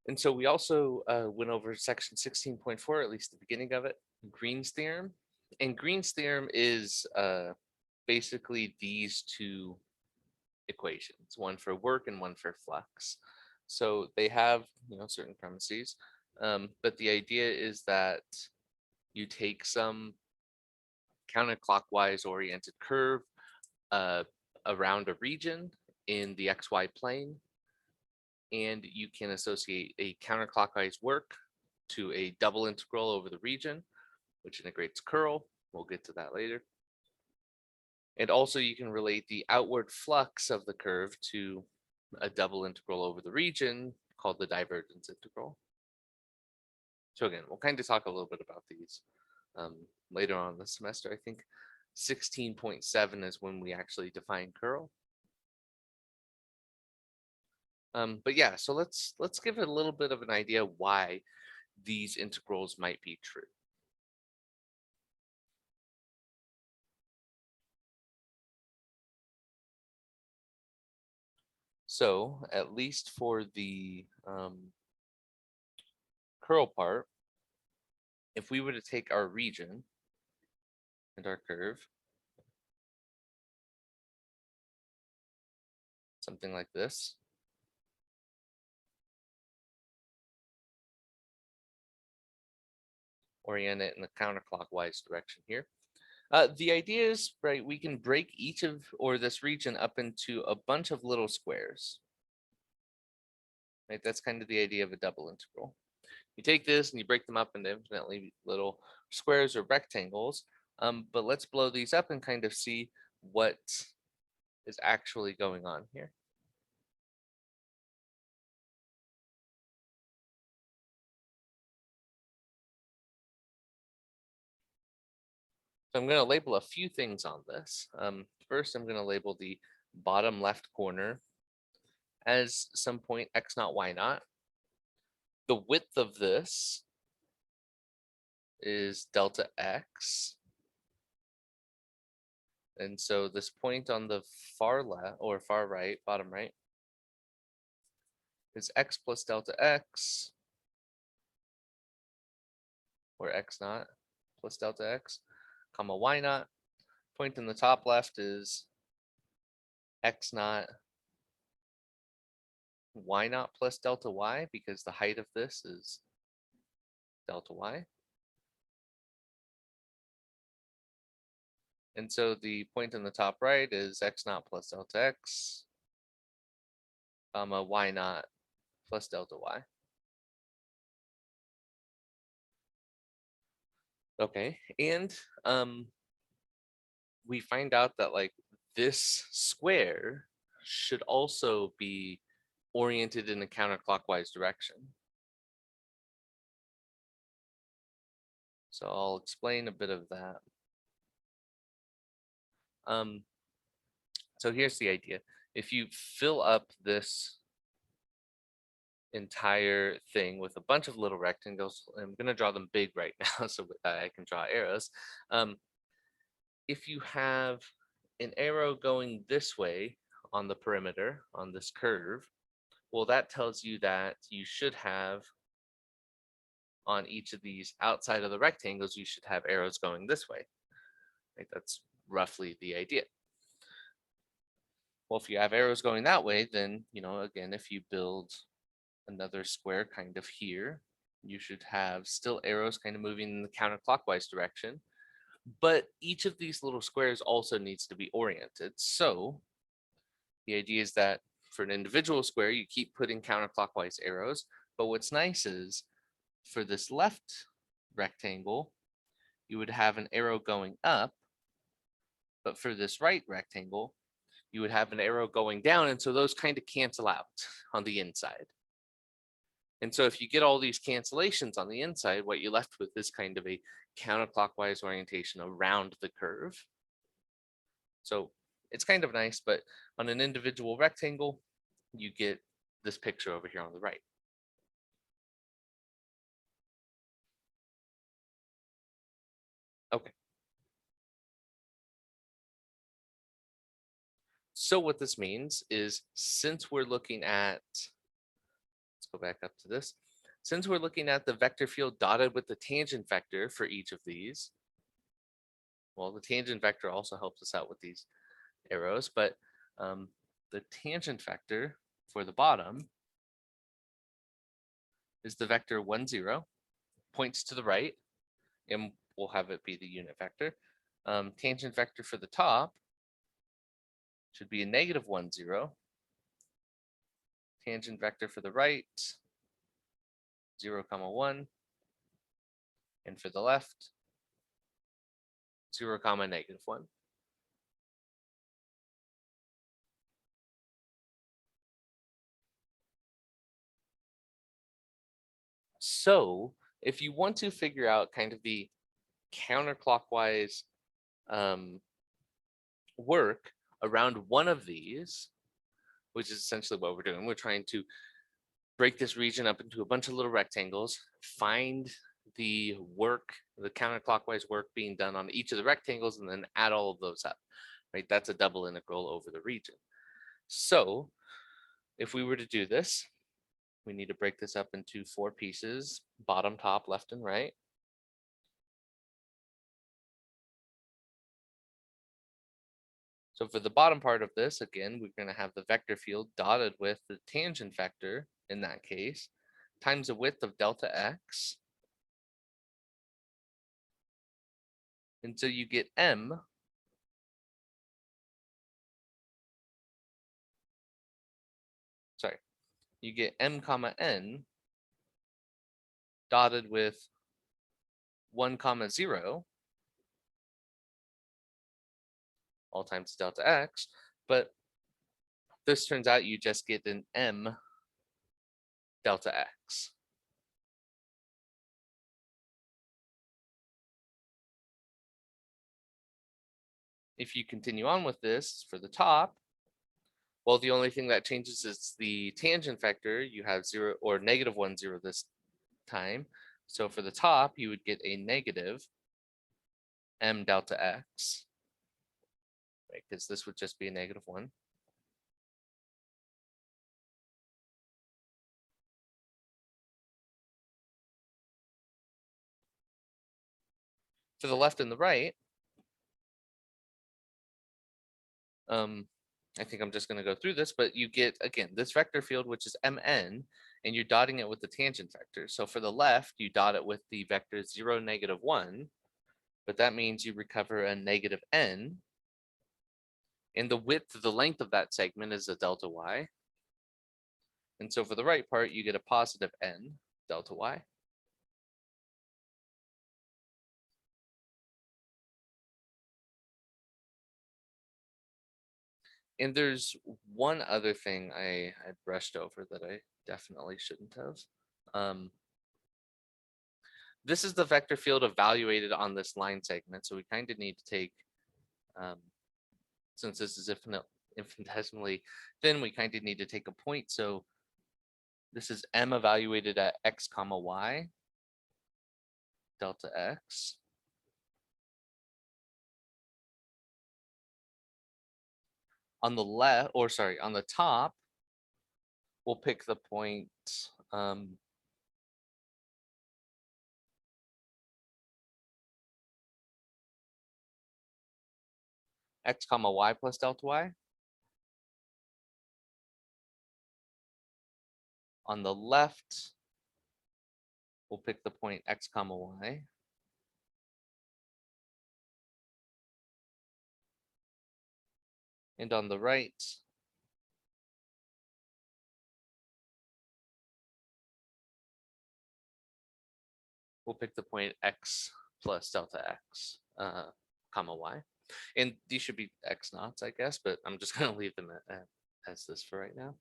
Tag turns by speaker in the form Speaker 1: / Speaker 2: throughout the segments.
Speaker 1: And so we also went over section 16.4, at least the beginning of it, Green's theorem. And Green's theorem is basically these two equations, one for work and one for flux. So they have, certain premises, but the idea is that you take some counterclockwise oriented curve uh, around a region in the XY plane, and you can associate a counterclockwise work to a double integral over the region, which integrates curl. We'll get to that later. And also you can relate the outward flux of the curve to a double integral over the region called the divergence integral. So again, we'll kind of talk a little bit about these later on in the semester. I think 16.7 is when we actually define curl. But yeah, so let's give it a little bit of an idea why these integrals might be true. So at least for the curl part, if we were to take our region and our curve, something like this, orient it in the counterclockwise direction here. The idea is, right, we can break each of, or this region up into a bunch of little squares. Right, that's kind of the idea of a double integral. You take this and you break them up into infinitely little squares or rectangles. But let's blow these up and kind of see what is actually going on here. So I'm going to label a few things on this. First, I'm going to label the bottom left corner as some point x naught, y naught. The width of this is delta x. And so this point on the far left or far right, bottom right, is x plus delta x, or x naught plus delta x, comma y naught. Point in the top left is x naught, y naught plus delta y, because the height of this is delta y. And so the point in the top right is x naught plus delta x, comma y naught plus delta y. Okay, and we find out that like this square should also be oriented in a counterclockwise direction. So I'll explain a bit of that. So here's the idea. If you fill up this entire thing with a bunch of little rectangles, I'm going to draw them big right now so I can draw arrows. If you have an arrow going this way on the perimeter on this curve, well, that tells you that you should have on each of these outside of the rectangles, you should have arrows going this way. Right? That's roughly the idea. Well, if you have arrows going that way, then, again, if you build another square kind of here, you should have still arrows kind of moving in the counterclockwise direction. But each of these little squares also needs to be oriented. So the idea is that for an individual square, you keep putting counterclockwise arrows. But what's nice is for this left rectangle, you would have an arrow going up. But for this right rectangle, you would have an arrow going down. And so those kind of cancel out on the inside. And so if you get all these cancellations on the inside, what you're left with is kind of a counterclockwise orientation around the curve. So it's kind of nice, but on an individual rectangle, you get this picture over here on the right. Okay. So what this means is since we're looking at, let's go back up to this. Since we're looking at the vector field dotted with the tangent vector for each of these, well, the tangent vector also helps us out with these arrows, but the tangent vector for the bottom is the vector 1, 0, points to the right, and we'll have it be the unit vector. Tangent vector for the top should be a negative 1, 0. Tangent vector for the right, 0, 1. And for the left, 0, negative 1. So if you want to figure out kind of the counterclockwise work around one of these, which is essentially what we're doing, we're trying to break this region up into a bunch of little rectangles, find the work, the counterclockwise work being done on each of the rectangles, and then add all of those up, right? That's a double integral over the region. So if we were to do this, we need to break this up into 4 pieces, bottom, top, left, and right. So for the bottom part of this, again, we're going to have the vector field dotted with the tangent vector in that case, times the width of delta x. And so you get m you get m comma n dotted with 1 comma 0 all times delta x, but this turns out you just get an m delta x. If you continue on with this for the top, well, the only thing that changes is the tangent vector. You have 0 or negative 1, 0 this time. So for the top, you would get a negative m delta x, right? Because this would just be a negative 1. For the left and the right, I think I'm just going to go through this, but you get, again, this vector field, which is mn, and you're dotting it with the tangent vector. So for the left, you dot it with the vector 0, negative 1, but that means you recover a negative n, and the width, the length of that segment is a delta y. And so for the right part, you get a positive n delta y. And there's one other thing I brushed over that I definitely shouldn't have. This is the vector field evaluated on this line segment. So we kind of need to take, since this is infinitesimally thin, we kind of need to take a point. So this is m evaluated at x comma y, delta x. On the left, or sorry, on the top, we'll pick the point x comma y plus delta y. On the left, we'll pick the point x comma y. And on the right, we'll pick the point x plus delta x, comma y. And these should be x naughts, I guess, but I'm just going to leave them as this for right now.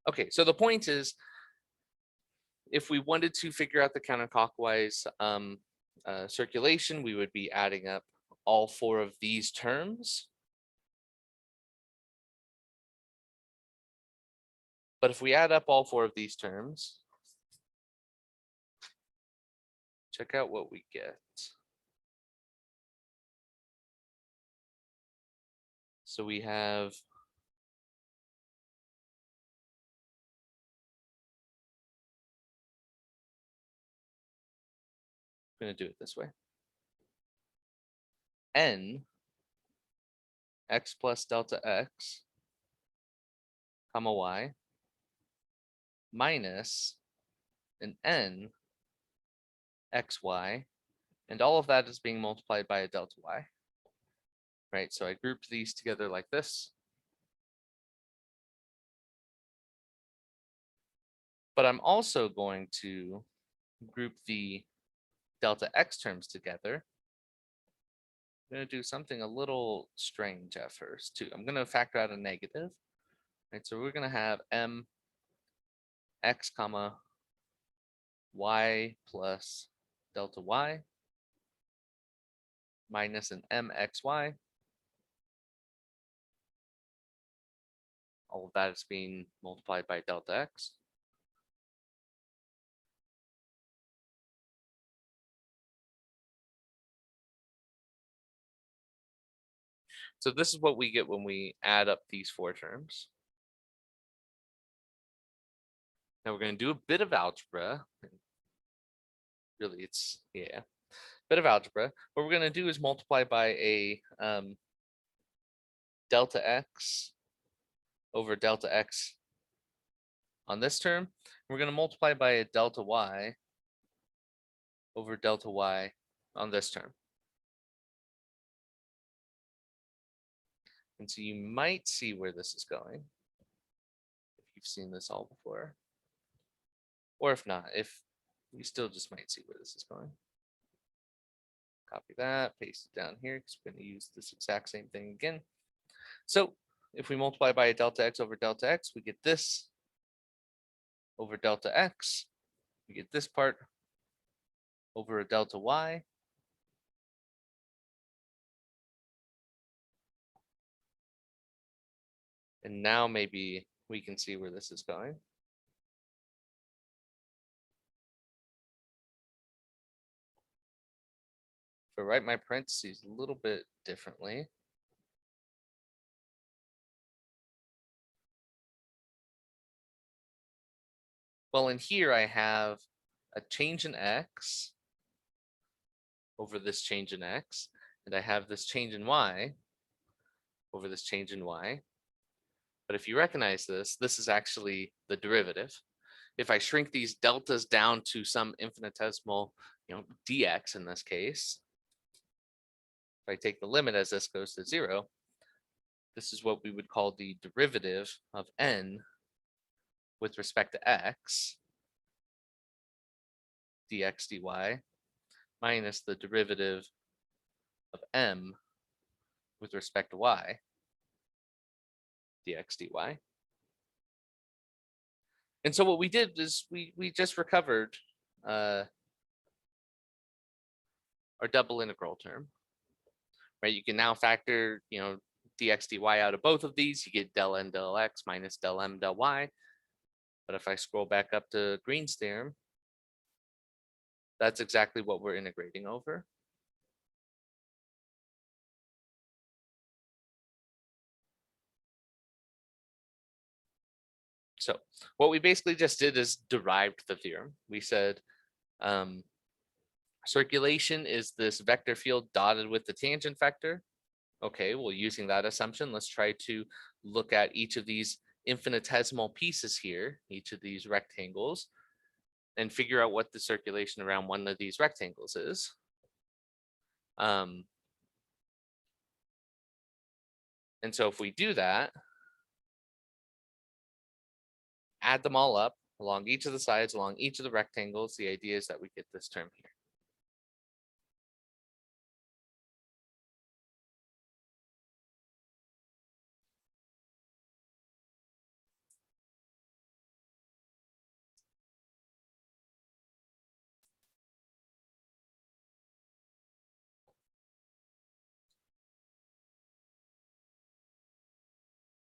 Speaker 1: Okay, so the point is, if we wanted to figure out the counterclockwise circulation, we would be adding up all 4 of these terms. But if we add up all 4 of these terms, check out what we get. So we have I'm going to do it this way. N x plus delta x, comma y, minus an n xy, and all of that is being multiplied by a delta y, right? So I grouped these together like this. But I'm also going to group the delta x terms together. I'm going to do something a little strange at first too. I'm going to factor out a negative, right? So we're going to have m x comma y plus delta y minus an mxy. All of that is being multiplied by delta x. So this is what we get when we add up these four terms. Now we're going to do a bit of algebra. Really, it's, yeah, bit of algebra. What we're going to do is multiply by a delta x over delta x on this term. We're going to multiply by a delta y over delta y on this term. And so you might see where this is going if you've seen this all before. Or if not, if you still just might see where this is going. Copy that, paste it down here because we're going to use this exact same thing again. So if we multiply by a delta x over delta x, we get this over delta x. We get this part over a delta y. And now maybe we can see where this is going. If I write my parentheses a little bit differently, well, in here I have a change in x over this change in x, and I have this change in y over this change in y. But if you recognize this, this is actually the derivative. If I shrink these deltas down to some infinitesimal, dx in this case, if I take the limit as this goes to 0, this is what we would call the derivative of n with respect to x, dx dy, minus the derivative of m with respect to y, dx dy. And so what we did is we just recovered our double integral term, right? You can now factor, dx dy out of both of these. You get del n del x minus del m del y. But if I scroll back up to Green's theorem, that's exactly what we're integrating over. So what we basically just did is derived the theorem. We said circulation is this vector field dotted with the tangent vector. Okay, well, using that assumption, let's try to look at each of these infinitesimal pieces here, each of these rectangles, and figure out what the circulation around one of these rectangles is. And so if we do that, add them all up along each of the sides, along each of the rectangles, the idea is that we get this term here.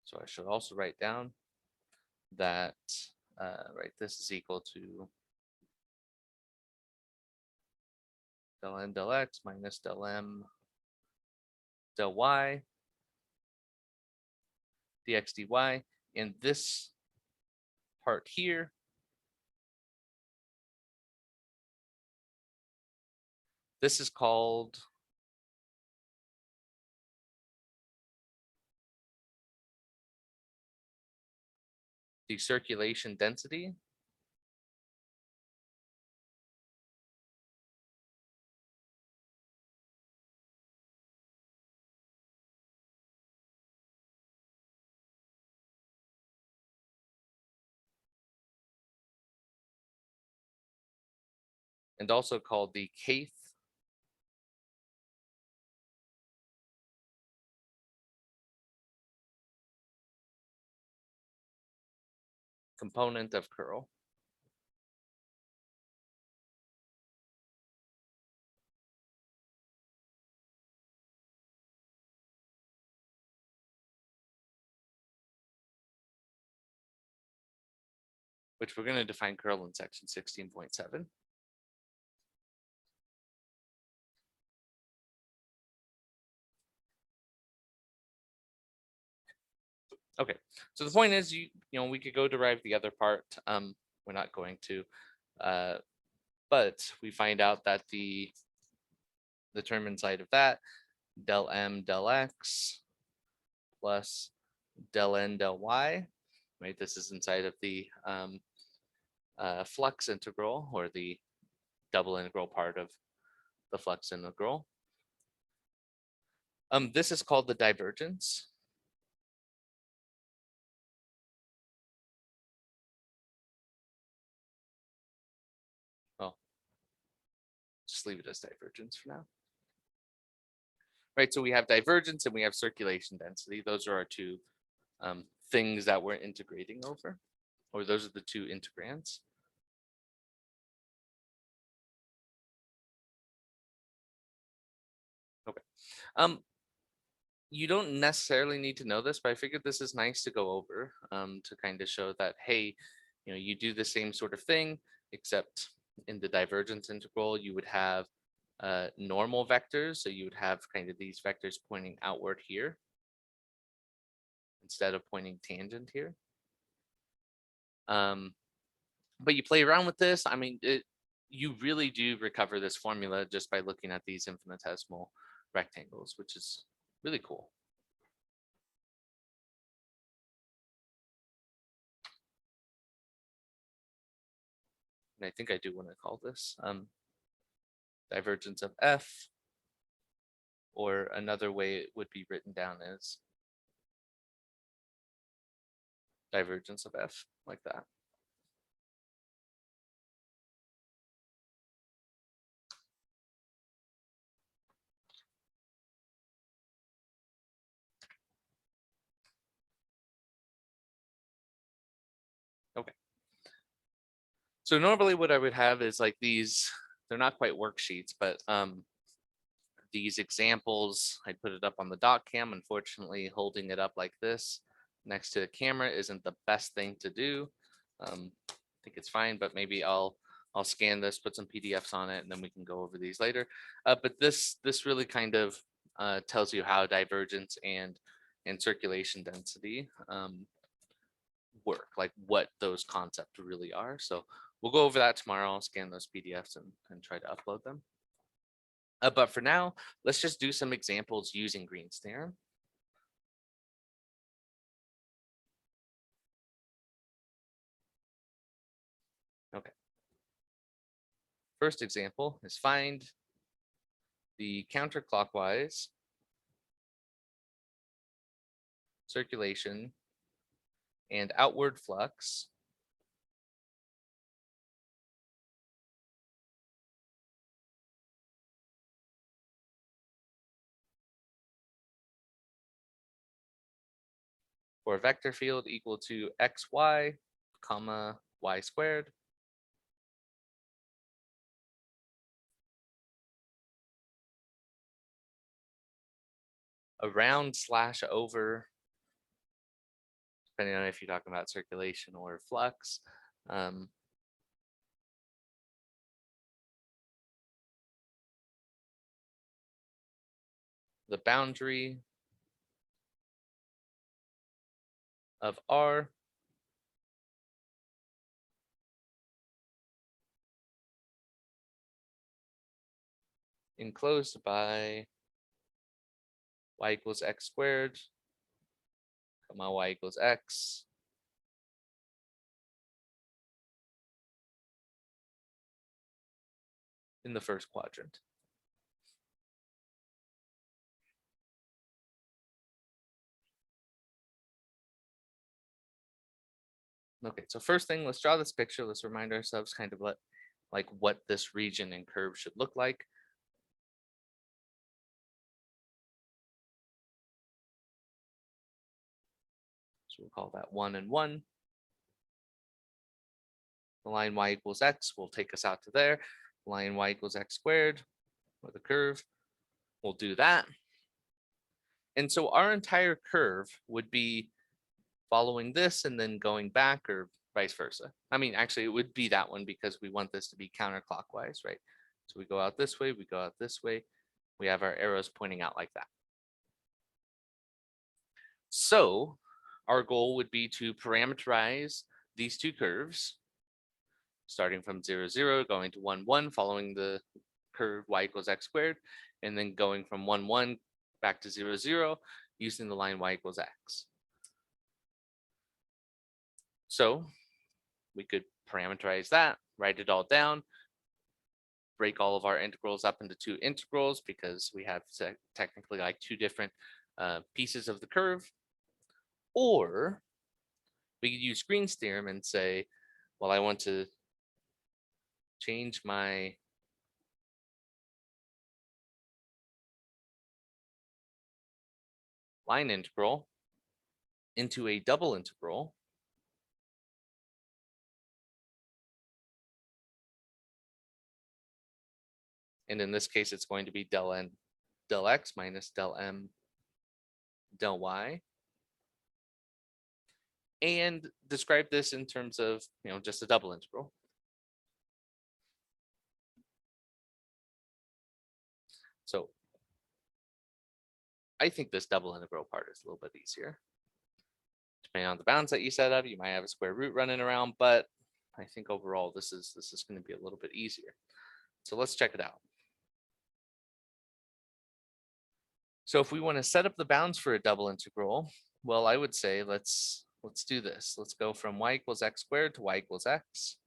Speaker 1: So I should also write down that, right, this is equal to del n del x minus del m del y dx dy, and this part here This is called the circulation density. And also called the kth component of curl. Which we're going to define curl in section 16.7. Okay, so the point is, we could go derive the other part. We're not going to, but we find out that the term inside of that, del m del x plus del n del y, right? This is inside of the flux integral, or the double integral part of the flux integral. This is called the divergence. Well, just leave it as divergence for now. Right, so we have divergence and we have circulation density. Those are our two things that we're integrating over, or those are the two integrands. Okay. You don't necessarily need to know this, but I figured this is nice to go over to kind of show that, hey, you do the same sort of thing, except in the divergence integral, you would have normal vectors. So you would have kind of these vectors pointing outward here instead of pointing tangent here. But you play around with this. I mean, you really do recover this formula just by looking at these infinitesimal rectangles, which is really cool. And I think I do want to call this divergence of f, or another way it would be written down as divergence of f, like that. Okay. So normally what I would have is like these, they're not quite worksheets, but these examples, I put it up on the doc cam. Unfortunately, holding it up like this next to the camera isn't the best thing to do. I think it's fine, but maybe I'll scan this, put some PDFs on it, and then we can go over these later. But this really kind of tells you how divergence and circulation density work, like what those concepts really are. So we'll go over that tomorrow. I'll scan those PDFs and try to upload them. But for now, let's just do some examples using Green's theorem. Okay. First example is find the counterclockwise circulation and outward flux for a vector field equal to xy, comma, y squared. Around slash over, depending on if you're talking about circulation or flux. The boundary of R enclosed by y equals x squared, comma y equals x, in the first quadrant. Okay, so first thing, let's draw this picture. Let's remind ourselves kind of like what this region and curve should look like. So we'll call that 1 and 1. The line y equals x will take us out to there. Line y equals x squared with a curve. We'll do that. And so our entire curve would be following this and then going back, or vice versa. I mean, actually, it would be that one because we want this to be counterclockwise, right? So we go out this way, we go out this way. We have our arrows pointing out like that. So our goal would be to parameterize these two curves, starting from 0, 0, going to 1, 1, following the curve y equals x squared, and then going from 1, 1 back to 0, 0, using the line y equals x. So we could parameterize that, write it all down, break all of our integrals up into two integrals because we have technically like two different pieces of the curve. Or we could use Green's theorem and say, well, I want to change my line integral into a double integral. And in this case, it's going to be del n del x minus del m del y. And describe this in terms of, just a double integral. So I think this double integral part is a little bit easier. Depending on the bounds that you set up, you might have a square root running around, but I think overall this is going to be a little bit easier. So let's check it out. So if we want to set up the bounds for a double integral, well, I would say let's do this. Let's go from y equals x squared to y equals x.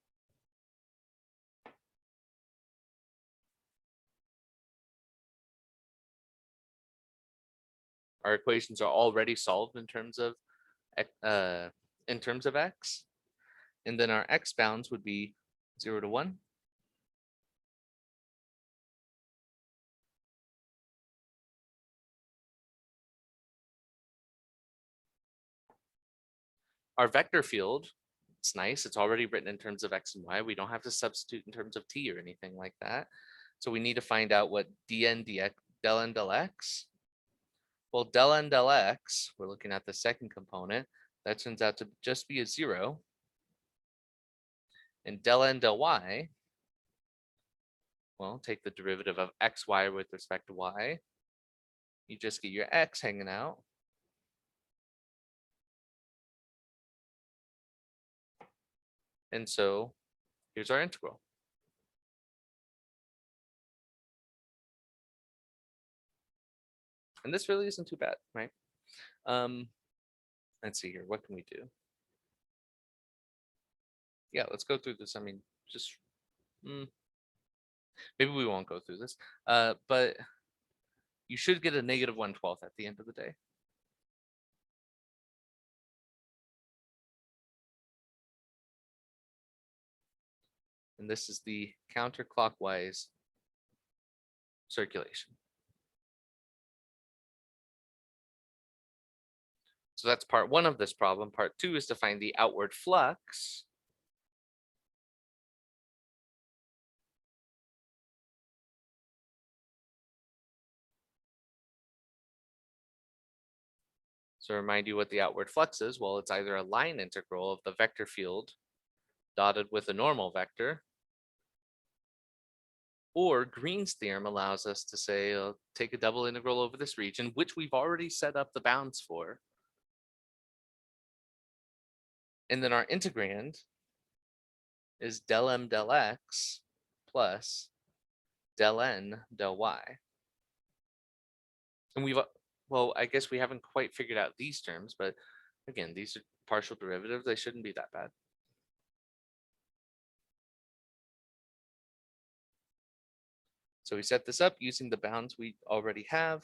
Speaker 1: Our equations are already solved in terms of x, and then our x bounds would be 0 to 1. Our vector field, it's nice. It's already written in terms of x and y. We don't have to substitute in terms of t or anything like that. So we need to find out what dn dx, del n del x. Well, del n del x, we're looking at the second component. That turns out to just be a 0. And del n del y, well, take the derivative of xy with respect to y. You just get your x hanging out. And so here's our integral. And this really isn't too bad, right? Let's see here. What can we do? Yeah, let's go through this. I mean, just maybe we won't go through this, but you should get a negative 1/12 at the end of the day. And this is the counterclockwise circulation. So that's part 1 of this problem. Part 2 is to find the outward flux. So remind you what the outward flux is. Well, it's either a line integral of the vector field dotted with a normal vector, or Green's theorem allows us to say, take a double integral over this region, which we've already set up the bounds for. And then our integrand is del m del x plus del n del y. And well, I guess we haven't quite figured out these terms, but again, these are partial derivatives. They shouldn't be that bad. So we set this up using the bounds we already have.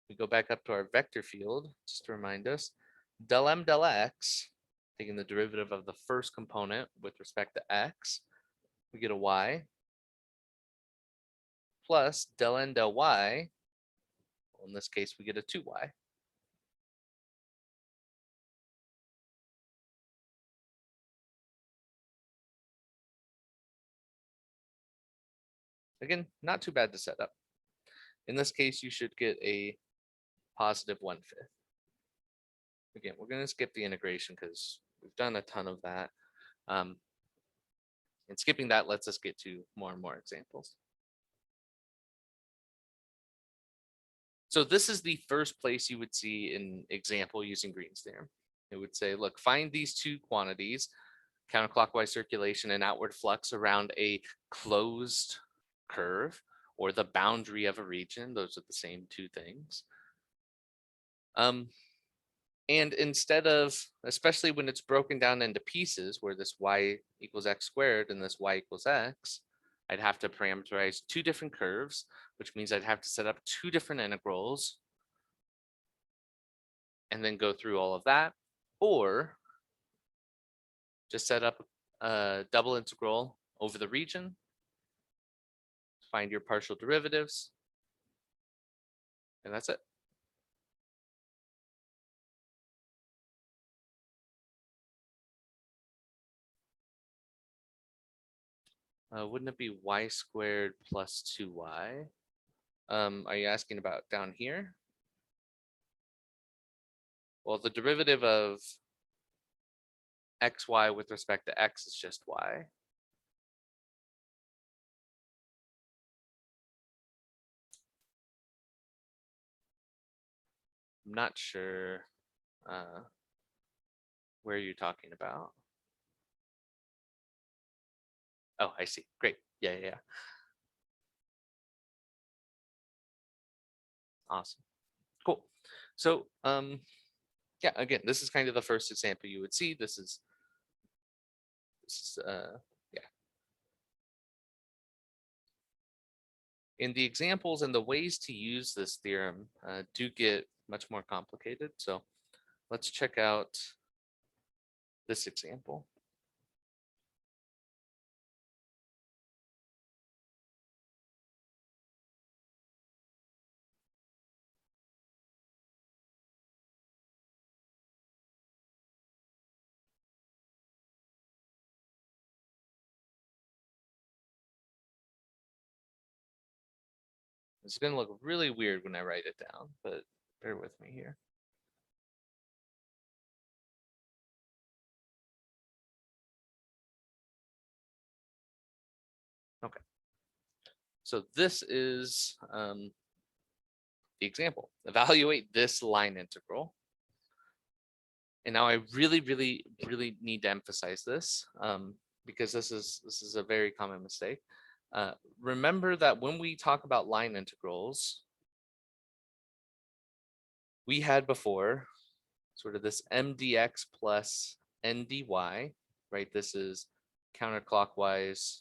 Speaker 1: We go back up to our vector field, just to remind us, del m del x, taking the derivative of the first component with respect to x, we get a y, plus del n del y, well, in this case, we get a 2y. Again, not too bad to set up. In this case, you should get a positive 1/5. Again, we're going to skip the integration because we've done a ton of that. And skipping that lets us get to more and more examples. So this is the first place you would see an example using Green's theorem. It would say, look, find these two quantities, counterclockwise circulation and outward flux around a closed curve or the boundary of a region. Those are the same two things. And instead of, especially when it's broken down into pieces where this y equals x squared and this y equals x, I'd have to parameterize two different curves, which means I'd have to set up two different integrals and then go through all of that, or just set up a double integral over the region, find your partial derivatives, and that's it. Wouldn't it be y squared plus 2y? Are you asking about down here? Well, the derivative of xy with respect to x is just y. I'm not sure where you're talking about. Oh, I see. Great. Yeah. Awesome. Cool. So yeah, again, this is kind of the first example you would see. This is yeah. In the examples and the ways to use this theorem do get much more complicated. So let's check out this example. It's going to look really weird when I write it down, but bear with me here. Okay. So this is the example. Evaluate this line integral. And now I really need to emphasize this because this is a very common mistake. Remember that when we talk about line integrals, we had before sort of this mdx plus ndy, right? This is counterclockwise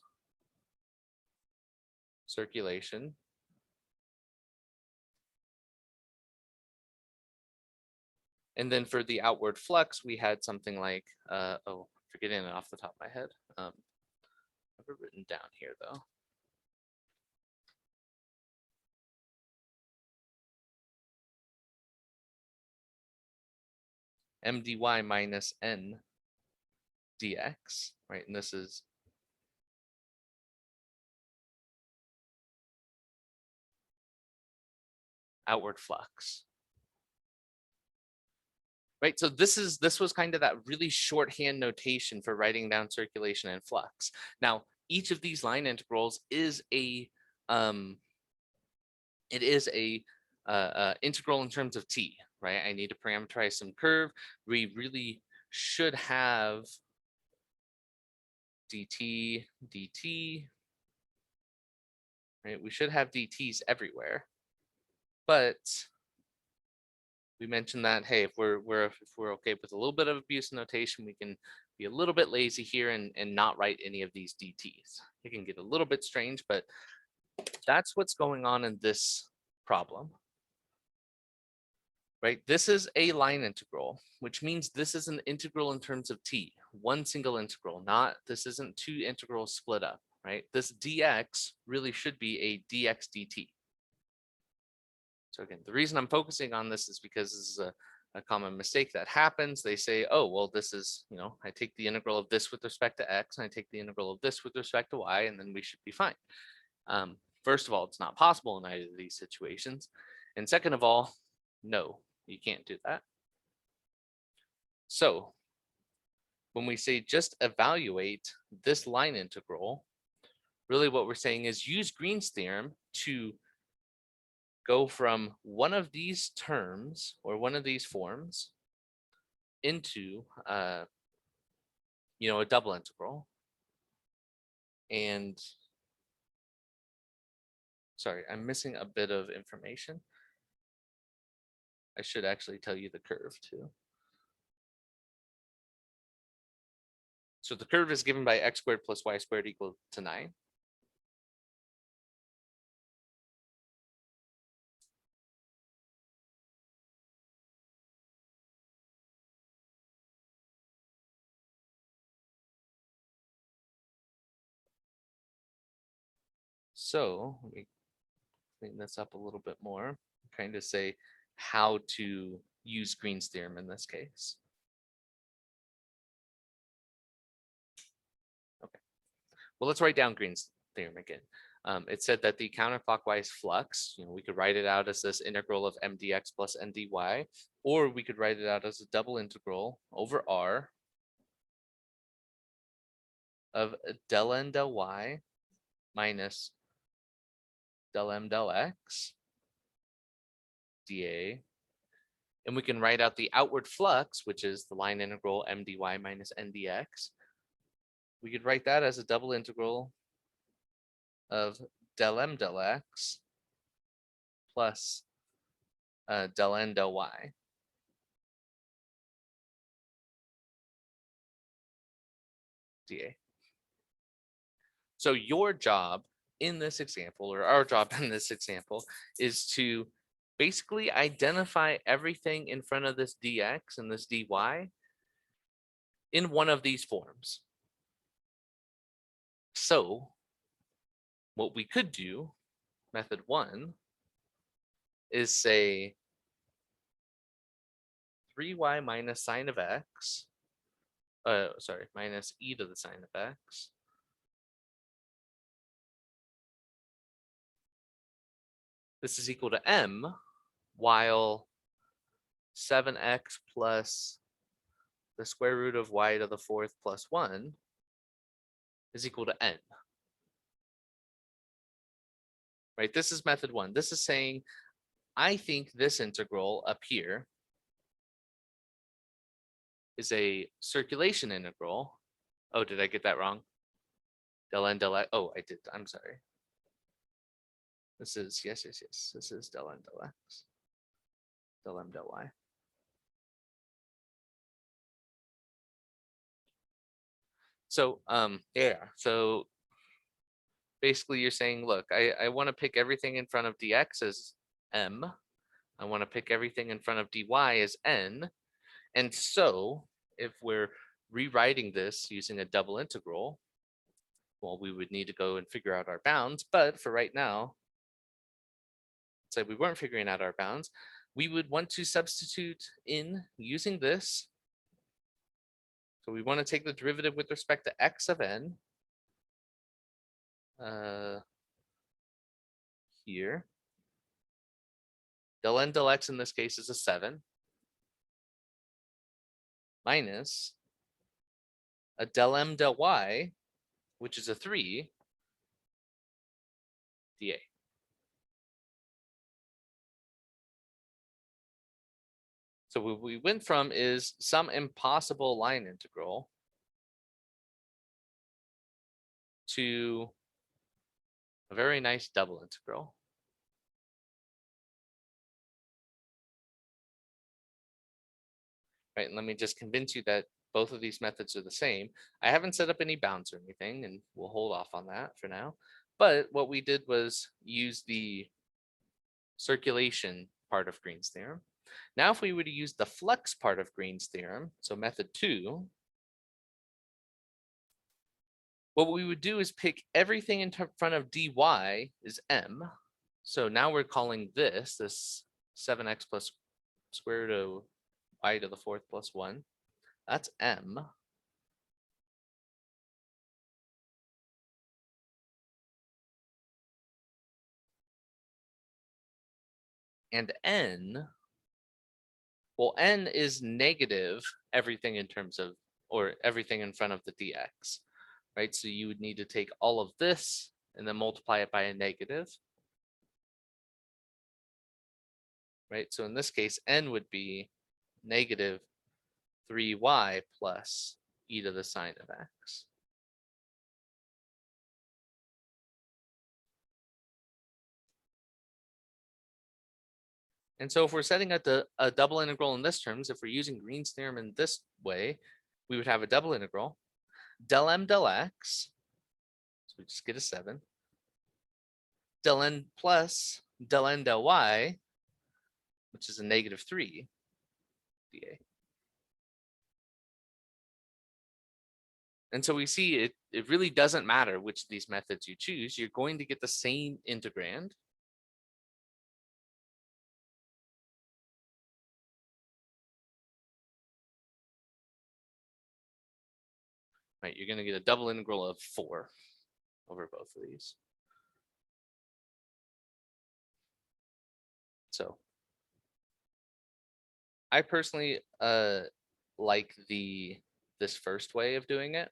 Speaker 1: circulation. And then for the outward flux, we had something like, oh, forgetting it off the top of my head. I have it written down here though. mdy minus n dx, right? And this is outward flux. Right, so this was kind of that really shorthand notation for writing down circulation and flux. Now, each of these line integrals is a integral in terms of t, right? I need to parameterize some curve. We really should have dt, right? We should have DTs everywhere, but we mentioned that, hey, if we're okay with a little bit of abuse notation, we can be a little bit lazy here and not write any of these DTs. It can get a little bit strange, but that's what's going on in this problem. Right, this is a line integral, which means this is an integral in terms of t, one single integral, not, this isn't two integrals split up, right? This dx really should be a dx dt. So again, the reason I'm focusing on this is because this is a common mistake that happens. They say, oh, well, this is, I take the integral of this with respect to x, and I take the integral of this with respect to y, and then we should be fine. First of all, it's not possible in either of these situations. And second of all, no, you can't do that. So when we say just evaluate this line integral, really what we're saying is use Green's theorem to go from one of these terms or one of these forms into a double integral. And sorry, I'm missing a bit of information. I should actually tell you the curve too. So the curve is given by x squared plus y squared equal to 9. So let me clean this up a little bit more, kind of say how to use Green's theorem in this case. Okay, well, let's write down Green's theorem again. It said that the counterclockwise flux, we could write it out as this integral of mdx plus ndy, or we could write it out as a double integral over r of del n del y minus del m del x dA. And we can write out the outward flux, which is the line integral mdy minus ndx. We could write that as a double integral of del m del x plus del n del y dA. So your job in this example, or our job in this example, is to basically identify everything in front of this dx and this dy in one of these forms. So what we could do, method 1, is say 3y minus sine of x, minus e to the sine of x, this is equal to m, while 7x plus the square root of y to the 4th plus 1 is equal to n. Right, this is method 1. This is saying, I think this integral up here is a circulation integral. Oh, did I get that wrong? Del n del x. Oh, I did. I'm sorry. This is, yes. This is del n del x. Del m del y. So, yeah. So basically you're saying, look, I want to pick everything in front of dx as m. I want to pick everything in front of dy as n. And so if we're rewriting this using a double integral, well, we would need to go and figure out our bounds. But for right now, say we weren't figuring out our bounds, we would want to substitute in using this. So we want to take the derivative with respect to x of n here. Del n del x in this case is a 7 minus a del m del y, which is a 3 dA. So what we went from is some impossible line integral to a a very nice double integral. Right, and let me just convince you that both of these methods are the same. I haven't set up any bounds or anything, and we'll hold off on that for now. But what we did was use the circulation part of Green's theorem. Now, if we were to use the flux part of Green's theorem, so method 2, what we would do is pick everything in front of dy is m. So now we're calling this 7x plus square root of y to the fourth plus 1. That's m. And n, well, n is negative everything in terms of, or everything in front of the dx, right? So you would need to take all of this and then multiply it by a negative, right? So in this case, n would be negative 3y plus e to the sine of x. And so if we're setting up a double integral in this terms, if we're using Green's theorem in this way, we would have a double integral del m del x, so we just get a 7, del n plus del n del y, which is a negative 3 dA. And so we see it really doesn't matter which of these methods you choose, you're going to get the same integrand. Right, you're going to get a double integral of 4 over both of these. So I personally like this first way of doing it,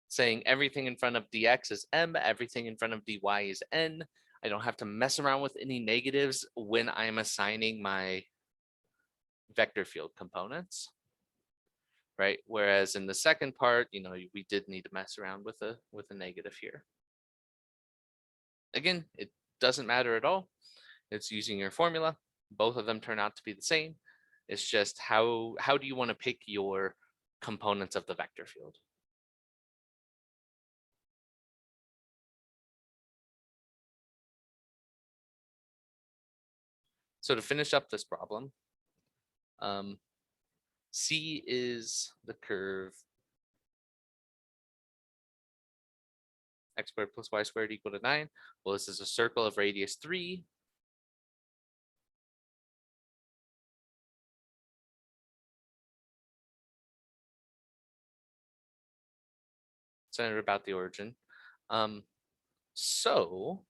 Speaker 1: saying everything in front of dx is m, everything in front of dy is n. I don't have to mess around with any negatives when I'm assigning my vector field components, right? Whereas in the second part, we did need to mess around with a negative here. Again, it doesn't matter at all. It's using your formula. Both of them turn out to be the same. It's just how do you want to pick your components of the vector field? So to finish up this problem, C is the curve x squared plus y squared equal to 9. Well, this is a circle of radius 3. Centered about the origin. So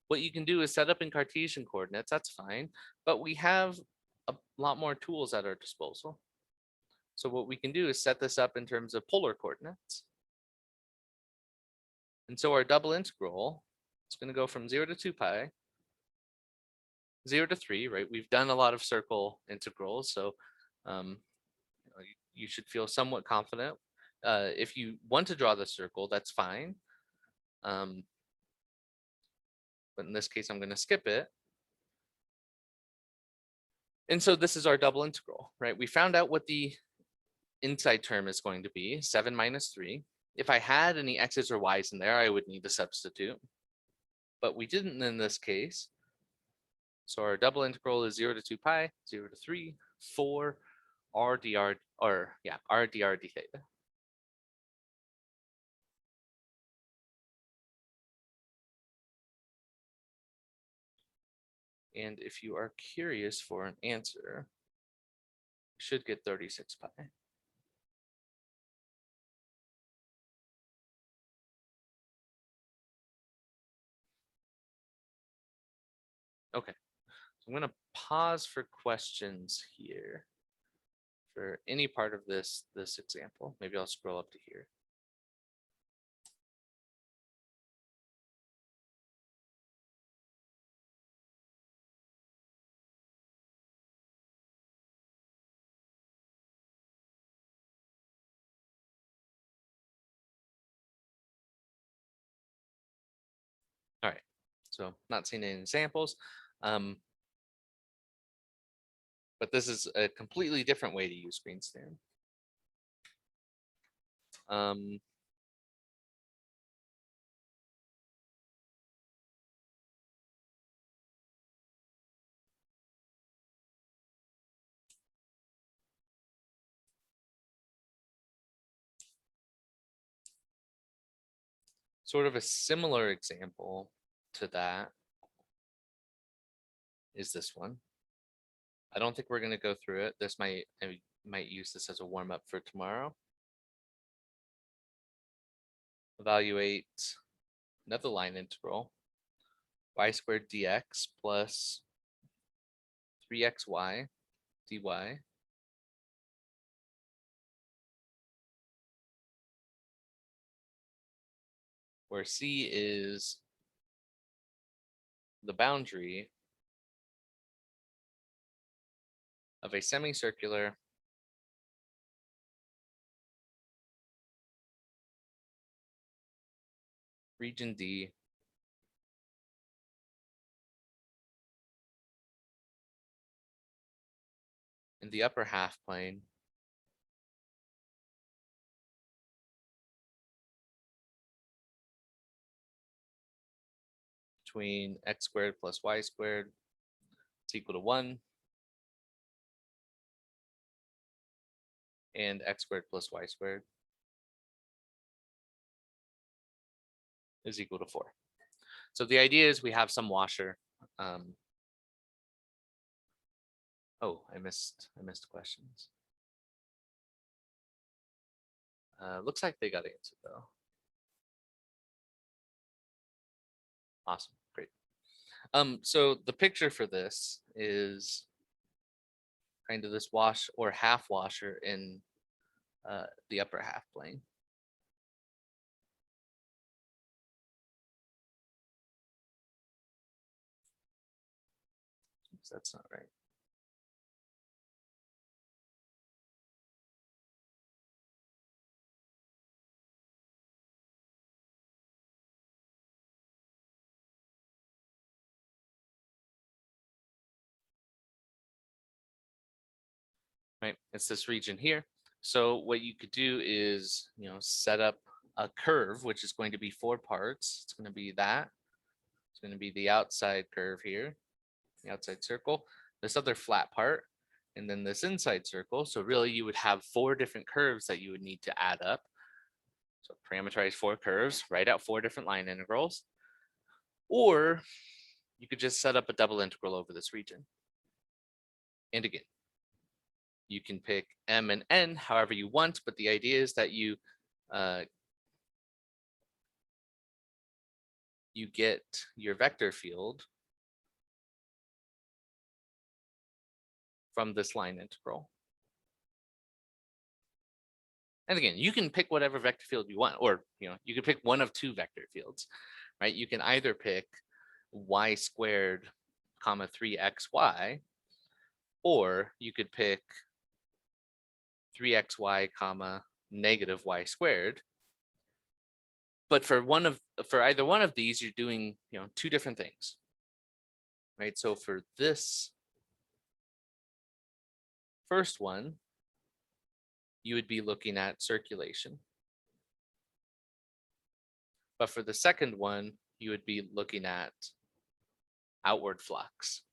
Speaker 1: what you can do is set up in Cartesian coordinates, that's fine, but we have a lot more tools at our disposal. So what we can do is set this up in terms of polar coordinates. And so our double integral is going to go from 0 to 2 pi, 0 to 3, right? We've done a lot of circle integrals, so you should feel somewhat confident. If you want to draw the circle, that's fine. But in this case, I'm going to skip it. And so this is our double integral, right? We found out what the inside term is going to be, 7 minus 3. If I had any x's or y's in there, I would need to substitute. But we didn't in this case. So our double integral is 0 to 2 pi, 0 to 3, 4, r dr, or yeah, r dr d theta. And if you are curious for an answer, you should get 36 pi. Okay, so I'm going to pause for questions here for any part of this example. Maybe I'll scroll up to here. So not seeing any examples. But this is a completely different way to use Greenspan. Sort of a similar example to that is this one. I don't think we're going to go through it. I might use this as a warm up for tomorrow. Evaluate another line integral, y squared dx plus 3xy dy, where c is the boundary of a semicircular region D in the upper half plane between x squared plus y squared is equal to 1 and x squared plus y squared is equal to 4. So the idea is we have some washer. Oh, I missed questions. Looks like they got answered though. Awesome, great. So the picture for this is kind of this wash or half washer in the upper half plane. Oops, that's not right. Right, it's this region here. So what you could do is, set up a curve, which is going to be 4 parts. It's going to be that. It's going to be the outside curve here, the outside circle, this other flat part, and then this inside circle. So really you would have 4 different curves that you would need to add up. So parameterize 4 curves, write out 4 different line integrals. Or you could just set up a double integral over this region. And again, you can pick m and n however you want, but the idea is that you get your vector field from this line integral. And again, you can pick whatever vector field you want, or you can pick one of 2 vector fields, right? You can either pick y squared comma 3xy, or you could pick 3xy comma negative y squared. But for either one of these, you're doing 2 different things, right? So for this first one, you would be looking at circulation. But for the second one, you would be looking at outward flux.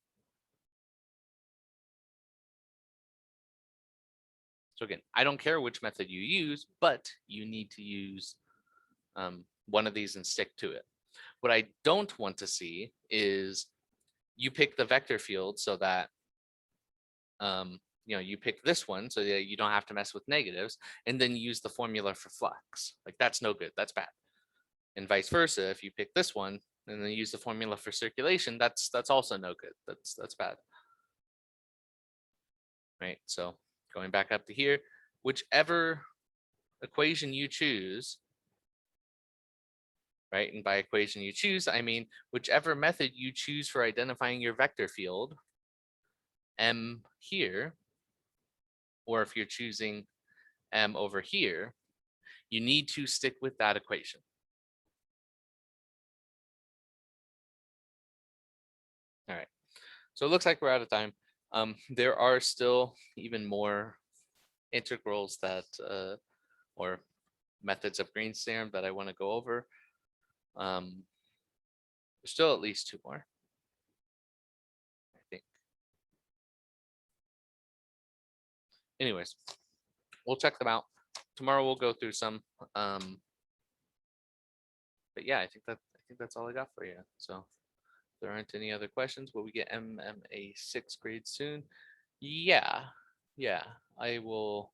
Speaker 1: So again, I don't care which method you use, but you need to use one of these and stick to it. What I don't want to see is you pick the vector field so that you pick this one so that you don't have to mess with negatives, and then use the formula for flux. Like that's no good. That's bad. And vice versa, if you pick this one and then use the formula for circulation, that's also no good. That's bad. Right. So going back up to here, whichever equation you choose, right? And by equation you choose, I mean whichever method you choose for identifying your vector field, m here, or if you're choosing m over here, you need to stick with that equation. So it looks like we're out of time. There are still even more integrals that or methods of Green's theorem that I want to go over. There's still at least 2 more, I think. Anyways, we'll check them out. Tomorrow we'll go through some. But yeah, I think that's all I got for you. So if there aren't any other questions, will we get MMA 6th grade soon? Yeah. Yeah, I will.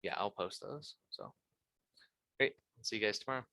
Speaker 1: Yeah, I'll post those. So great. See you guys tomorrow.